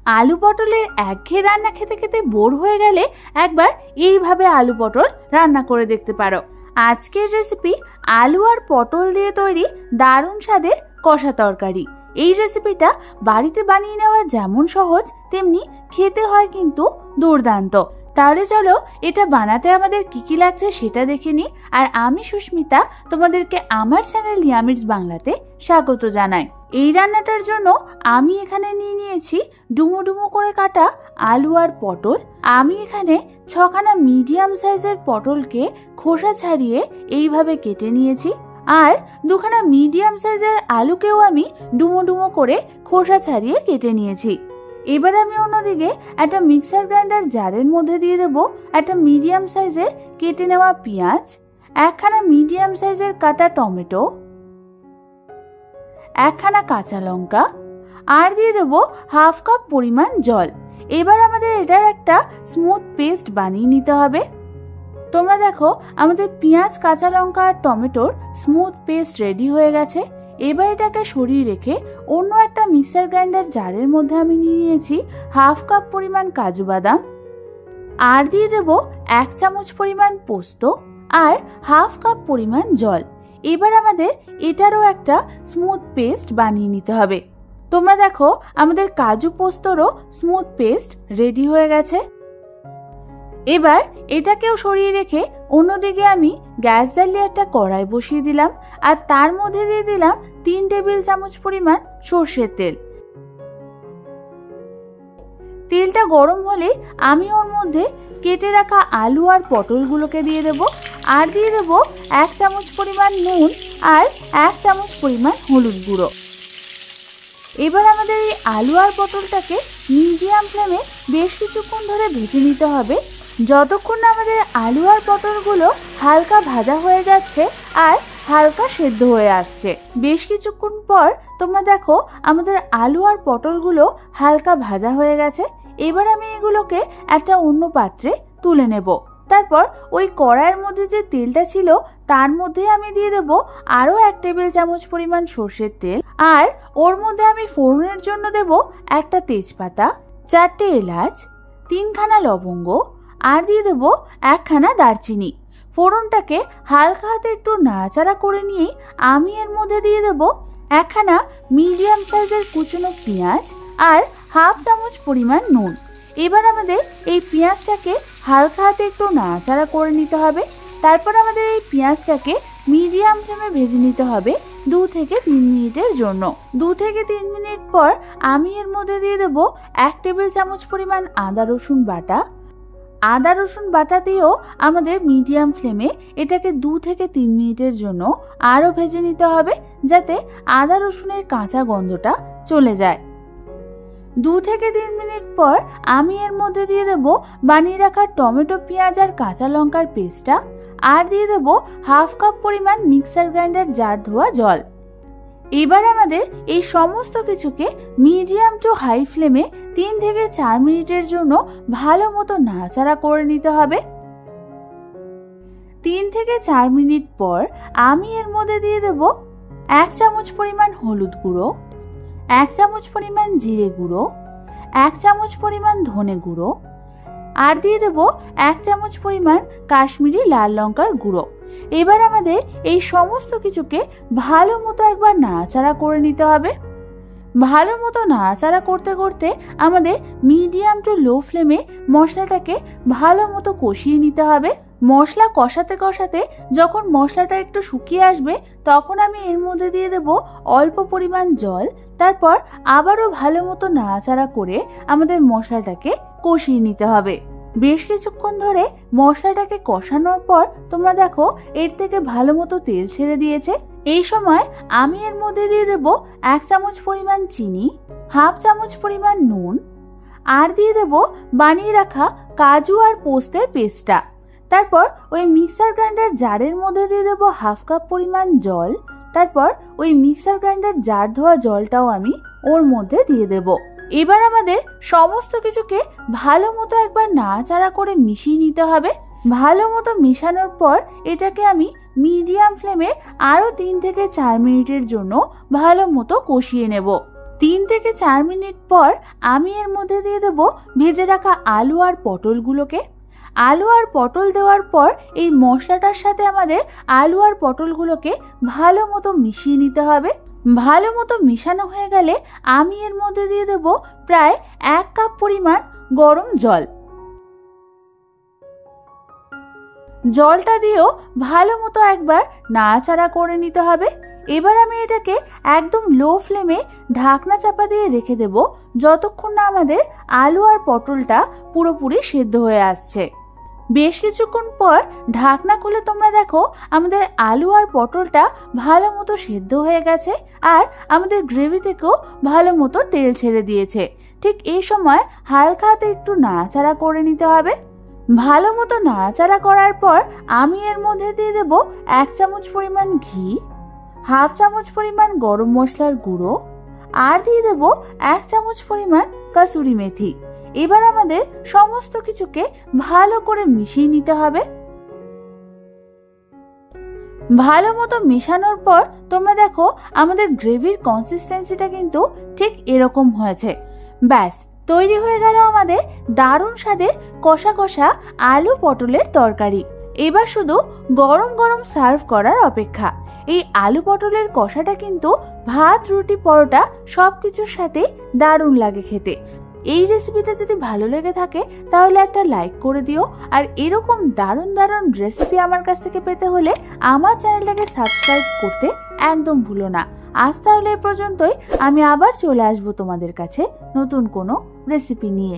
আলু পটলের একঘেয়ে রান্না খেতে খেতে বোর হয়ে গেলে একবার এইভাবে আলু পটল রান্না করে দেখতে পারো। আজকের রেসিপি আলু আর পটল দিয়ে তৈরি দারুণ স্বাদের কষা তরকারি। এই রেসিপিটা বাড়িতে বানিয়ে নেওয়া যেমন সহজ, তেমনি খেতে হয় কিন্তু দুর্দান্ত। তাহলে চলো এটা বানাতে আমাদের কি কি লাগছে সেটা দেখে নিই। আর আমি সুস্মিতা তোমাদেরকে আমার চ্যানেল ইয়ামিরস বাংলাতে স্বাগত জানাই। এই রান্নাটার জন্য আমি এখানে নিয়েছি ডুমো ডুমো করে কাটা আলু আর পটল। আমি এখানে 6খানা মিডিয়াম সাইজের পটলকে খোসা ছাড়িয়ে এইভাবে কেটে নিয়েছি। আর 2খানা মিডিয়াম সাইজের আলুকেও আমি ডুমো ডুমো করে খোসা ছাড়িয়ে কেটে নিয়েছি। এবার আমি অন্যদিকে একটা মিক্সার গ্রাইন্ডার জারের মধ্যে দিয়ে দেবো একটা মিডিয়াম সাইজের কেটে নেওয়া পেঁয়াজ, 1খানা মিডিয়াম সাইজের কাটা টমেটো, 1খানা কাঁচা লঙ্কা, আর দিয়ে দেবো 1/2 কাপ পরিমাণ জল। এবার আমাদের এটার একটা স্মুথ পেস্ট বানিয়ে নিতে হবে। তোমরা দেখো আমাদের পেঁয়াজ, কাঁচা লঙ্কা আর টমেটোর স্মুথ পেস্ট রেডি হয়ে গেছে। এবার এটাকে সরিয়ে রেখে অন্য একটা মিক্সার গ্রাইন্ডার জারের মধ্যে আমি নিয়েছি 1/2 কাপ পরিমাণ কাজু বাদাম, আর দিয়ে দেব 1 চামচ পরিমাণ পোস্ত আর 1/2 কাপ পরিমাণ জল। এবার আমাদের এটারও একটা স্মুথ পেস্ট বানিয়ে নিতে হবে। তোমরা দেখো আমাদের কাজু পোস্তরও স্মুথ পেস্ট রেডি হয়ে গেছে। এবার এটাকেও সরিয়ে রেখে অন্যদিকে আমি গ্যাস জ্বালিয়ে একটা কড়াই বসিয়ে দিলাম আর তার মধ্যে দিয়ে দিলাম 3 টেবিল চামচ পরিমাণ সর্ষের তেল। তেলটা গরম হলে আমি ওর মধ্যে কেটে রাখা আলু আর পটলগুলোকে দিয়ে দেব, আর দিয়ে দেব 1 চামচ পরিমাণ নুন আর 1 চামচ পরিমাণ হলুদ গুঁড়ো। এবার আমাদের এই আলু আর পটলটাকে মিডিয়াম ফ্লেমে বেশ কিছুক্ষণ ধরে ভেজে নিতে হবে, যতক্ষণ না আমাদের আলু আর পটলগুলো হালকা ভাজা হয়ে যাচ্ছে আর হালকা সেদ্ধ হয়ে আসছে। বেশ কিছুক্ষণ পর তোমরা দেখো আমাদের আলু আর পটলগুলো হালকা ভাজা হয়ে গেছে। এবার আমি এগুলোকে একটা অন্য পাত্রে তুলে নেব। তারপর ওই কড়াইয়ের মধ্যে যে তেলটা ছিল তার মধ্যে আমি দিয়ে দেব আরও 1 টেবিল চামচ পরিমাণ সর্ষের তেল, আর ওর মধ্যে আমি ফোড়নের জন্য দেব একটা তেজপাতা, 4টে এলাচ, 3খানা লবঙ্গ, আর দিয়ে দেবো 1খানা দারচিনি। ফোড়নটাকে হালকা হাতে একটু নাড়াচাড়া করে নিয়েই আমি এর মধ্যে দিয়ে দেবো 1খানা মিডিয়াম সাইজের কুচনো পেঁয়াজ আর 1/2 চামচ পরিমাণ নুন। এবার আমাদের এই পেঁয়াজটাকে হালকা হাতে একটু নাড়াচাড়া করে নিতে হবে। তারপর আমাদের এই পেঁয়াজটাকে মিডিয়াম ফ্লেমে ভেজে নিতে হবে 2 থেকে 3 মিনিটের জন্য। 2 থেকে 3 মিনিট পর আমি এর মধ্যে দিয়ে দেবো 1 টেবিল চামচ পরিমাণ আদা রসুন বাটা। আদা রসুন বাটা দিয়েও আমাদের মিডিয়াম ফ্লেমে এটাকে 2 থেকে 3 মিনিটের জন্য আরও ভেজে নিতে হবে, যাতে আদা রসুনের কাঁচা গন্ধটা চলে যায়। 2 থেকে 3 মিনিট পর আমি এর মধ্যে দিয়ে দেব বানিয়ে রাখা টমেটো, পেঁয়াজ আর কাঁচা লঙ্কার পেস্টটা, আর দিয়ে দেব 1/2 কাপ পরিমাণ মিক্সার গ্রাইন্ডার জার ধোয়া জল। এবার আমাদের এই সমস্ত কিছুকে মিডিয়াম টু হাই ফ্লেমে 3 থেকে 4 মিনিটের জন্য ভালো মতো নাড়াচাড়া করে নিতে হবে। 3 থেকে 4 মিনিট পর আমি এর মধ্যে দিয়ে দেব 1 চামচ পরিমাণ হলুদ গুঁড়ো, 1 চামচ পরিমাণ জিরে গুঁড়ো, 1 চামচ পরিমাণ ধনে গুঁড়ো, আর দিয়ে দেব 1 চামচ পরিমাণ কাশ্মীরি লাল লঙ্কার গুঁড়ো। এবার আমাদের এই সমস্ত কিছুকে ভালো মতো একবার নাড়াচাড়া করে নিতে হবে। ভালো মতো নাড়াচাড়া করতে করতে আমাদের মিডিয়াম টু লো ফ্লেমে মশলাটাকে ভালো মতো কষিয়ে নিতে হবে। মশলা কষাতে কষাতে যখন মশলাটা একটু শুকিয়ে আসবে তখন আমি এর মধ্যে দিয়ে দেব অল্প পরিমাণ জল। তারপর আবারও ভালো মতো নাড়াচাড়া করে আমাদের মশলাটাকে কষিয়ে নিতে হবে। বেশ কিছুক্ষণ ধরে মশলাটাকে কষানোর পর তোমরা দেখো এর থেকে ভালো মতো তেল ছেড়ে দিয়েছে। এই সময় আমি এর মধ্যে দিয়ে দেব 1 চামচ পরিমাণ চিনি, 1/2 চামচ পরিমাণ নুন, আর দিয়ে দেব বানিয়ে রাখা কাজু আর পোস্তের পেস্টটা। তারপর ওই মিক্সার গ্রাইন্ডার জারের মধ্যে দিয়ে দেব 1/2 কাপ পরিমাণ জল। তারপর ওই মিক্সার গ্রাইন্ডার জার ধোয়া জলটাও আমি ওর মধ্যে দিয়ে দেব। এবার আমাদের সমস্ত কিছুকে ভালো মতো একবার নাড়াচাড়া করে মিশিয়ে নিতে হবে। ভালো মতো মেশানোর পর এটাকে আমি মিডিয়াম ফ্লেমে আরও 3 থেকে 4 মিনিটের জন্য ভালো মতো কষিয়ে নেব। 3 থেকে 4 মিনিট পর আমি এর মধ্যে দিয়ে দেব ভেজে রাখা আলু আর পটলগুলোকে। আলু আর পটল দেওয়ার পর এই মশলাটার সাথে আমাদের আলু আর পটলগুলোকে ভালো মতো মিশিয়ে নিতে হবে। ভালো মতো মিশানো হয়ে গেলে আমি এর মধ্যে দিয়ে দেব প্রায় 1 কাপ পরিমাণ গরম জল। জলটা দিয়েও ভালো মতো একবার নাড়াচাড়া করে নিতে হবে। এবার আমি এটাকে একদম লো ফ্লেমে ঢাকনা চাপা দিয়ে রেখে দেব যতক্ষণ না আমাদের আলু আর পটলটা পুরোপুরি সেদ্ধ হয়ে আসছে। বেশ কিছুক্ষণ পর ঢাকনা খুলে তোমরা দেখো আমাদের আলু আর পটলটা ভালো মতো সেদ্ধ হয়ে গেছে আর আমাদের গ্রেভি থেকেও ভালো মতো তেল ছেড়ে দিয়েছে। ঠিক এই সময় হালকা হাতে একটু নাড়াচাড়া করে নিতে হবে। ভালো মতো নাড়াচাড়া করার পর আমি এর মধ্যে দিয়ে দেব 1 চামচ পরিমাণ ঘি, 1/2 চামচ পরিমাণ গরম মশলার গুঁড়ো আর দিয়ে দেব 1 চামচ পরিমাণ কাসুরি মেথি। এবার আমাদের সমস্ত কিছুকে ভালো করে মিশিয়ে নিতে হবে। ভালো মতো মেশানোর পর তোমরা দেখো আমাদের গ্রেভির কনসিস্টেন্সিটা কিন্তু ঠিক এরকম হয়েছে। ব্যাস তৈরি হয়ে গেল আমাদের দারুণ স্বাদের কষা কষা আলু পটলের তরকারি। এবার শুধু গরম গরম সার্ভ করার অপেক্ষা। এই আলু পটলের কষাটা কিন্তু ভাত, রুটি, পরোটা সবকিছুর সাথে দারুণ লাগে খেতে। এই রেসিপিটা যদি ভালো লেগে থাকে তাহলে একটা লাইক করে দিও। আর এরকম দারুণ দারুণ রেসিপি আমার কাছ থেকে পেতে হলে আমার চ্যানেলটাকে সাবস্ক্রাইব করতে একদম ভুলো না। আজ তাহলে এ পর্যন্তই। আমি আবার চলে আসবো তোমাদের কাছে নতুন কোনো রেসিপি নিয়ে।